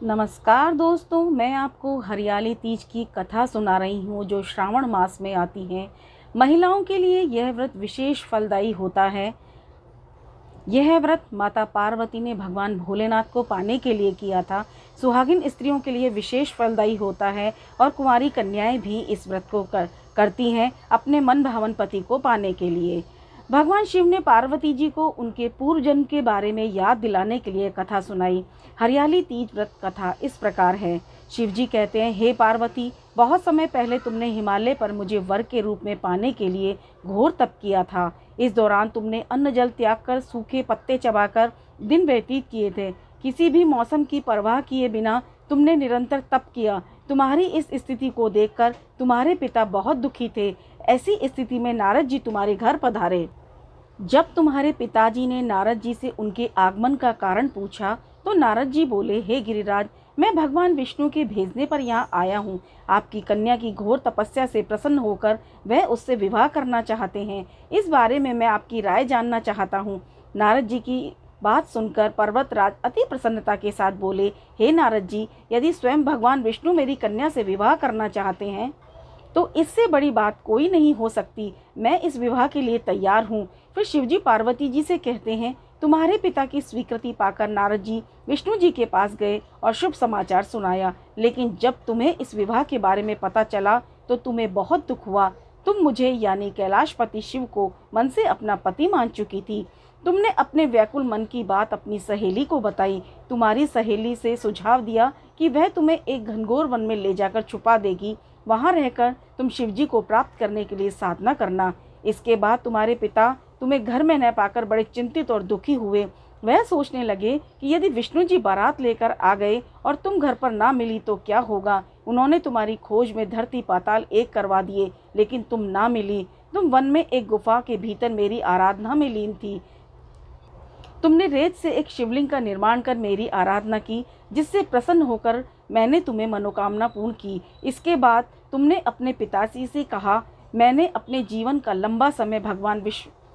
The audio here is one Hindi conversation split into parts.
नमस्कार दोस्तों, मैं आपको हरियाली तीज की कथा सुना रही हूँ जो श्रावण मास में आती है। महिलाओं के लिए यह व्रत विशेष फलदायी होता है। यह व्रत माता पार्वती ने भगवान भोलेनाथ को पाने के लिए किया था। सुहागिन स्त्रियों के लिए विशेष फलदायी होता है और कुंवारी कन्याएं भी इस व्रत को करती हैं अपने मन भावन पति को पाने के लिए। भगवान शिव ने पार्वती जी को उनके पूर्व जन्म के बारे में याद दिलाने के लिए कथा सुनाई। हरियाली तीज व्रत कथा इस प्रकार है। शिव जी कहते हैं, हे पार्वती, बहुत समय पहले तुमने हिमालय पर मुझे वर के रूप में पाने के लिए घोर तप किया था। इस दौरान तुमने अन्न जल त्याग कर सूखे पत्ते चबाकर दिन व्यतीत किए थे। किसी भी मौसम की परवाह किए बिना तुमने निरंतर तप किया। तुम्हारी इस स्थिति को देखकर तुम्हारे पिता बहुत दुखी थे। ऐसी स्थिति में नारद जी तुम्हारे घर पधारे। जब तुम्हारे पिताजी ने नारद जी से उनके आगमन का कारण पूछा तो नारद जी बोले, हे गिरिराज, मैं भगवान विष्णु के भेजने पर यहाँ आया हूँ। आपकी कन्या की घोर तपस्या से प्रसन्न होकर वह उससे विवाह करना चाहते हैं। इस बारे में मैं आपकी राय जानना चाहता हूँ। नारद जी की बात सुनकर पर्वतराज अति प्रसन्नता के साथ बोले, हे नारद जी, यदि स्वयं भगवान विष्णु मेरी कन्या से विवाह करना चाहते हैं तो इससे बड़ी बात कोई नहीं हो सकती। मैं इस विवाह के लिए तैयार हूँ। फिर शिवजी पार्वती जी से कहते हैं, तुम्हारे पिता की स्वीकृति पाकर नारद जी विष्णु जी के पास गए और शुभ समाचार सुनाया। लेकिन जब तुम्हें इस विवाह के बारे में पता चला तो तुम्हें बहुत दुख हुआ। तुम मुझे यानी कैलाशपति शिव को मन से अपना पति मान चुकी थी। तुमने अपने व्याकुल मन की बात अपनी सहेली को बताई। तुम्हारी सहेली से सुझाव दिया कि वह तुम्हें एक घनघोर वन में ले जाकर छुपा देगी। वहां रहकर तुम शिवजी को प्राप्त करने के लिए साधना करना। इसके बाद तुम्हारे पिता तुम्हें घर में न पाकर बड़े चिंतित और दुखी हुए। वह सोचने लगे कि यदि विष्णु जी बारात लेकर आ गए और तुम घर पर ना मिली तो क्या होगा। उन्होंने तुम्हारी खोज में धरती पाताल एक करवा दिए, लेकिन तुम ना मिली। तुम वन में एक गुफा के भीतर मेरी आराधना में लीन थी। तुमने रेत से एक शिवलिंग का निर्माण कर मेरी आराधना की, जिससे प्रसन्न होकर मैंने तुम्हें मनोकामना पूर्ण की। इसके बाद तुमने अपने पिताजी से कहा, मैंने अपने जीवन का लंबा समय भगवान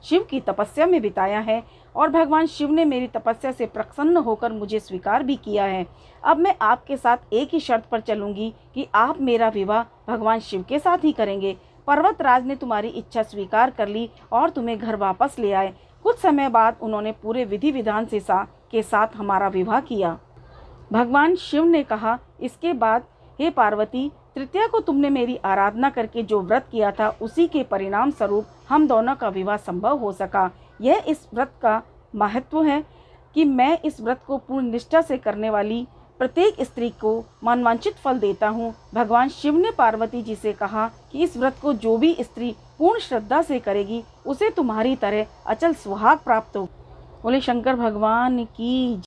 शिव की तपस्या में बिताया है और भगवान शिव ने मेरी तपस्या से प्रसन्न होकर मुझे स्वीकार भी किया है। अब मैं आपके साथ एक ही शर्त पर चलूंगी कि आप मेरा विवाह भगवान शिव के साथ ही करेंगे। पर्वतराज ने तुम्हारी इच्छा स्वीकार कर ली और तुम्हें घर वापस ले आए। कुछ समय बाद उन्होंने पूरे विधि विधान के साथ हमारा विवाह किया। भगवान शिव ने कहा, इसके बाद हे पार्वती, तृतीया को तुमने मेरी आराधना करके जो व्रत किया था उसी के परिणाम स्वरूप हम दोनों का विवाह संभव हो सका। यह इस व्रत का महत्व है कि मैं इस व्रत को पूर्ण निष्ठा से करने वाली प्रत्येक स्त्री को मनवांछित फल देता हूँ। भगवान शिव ने पार्वती जी से कहा कि इस व्रत को जो भी स्त्री पूर्ण श्रद्धा से करेगी उसे तुम्हारी तरह अचल सुहाग प्राप्त हो। बोले शंकर भगवान की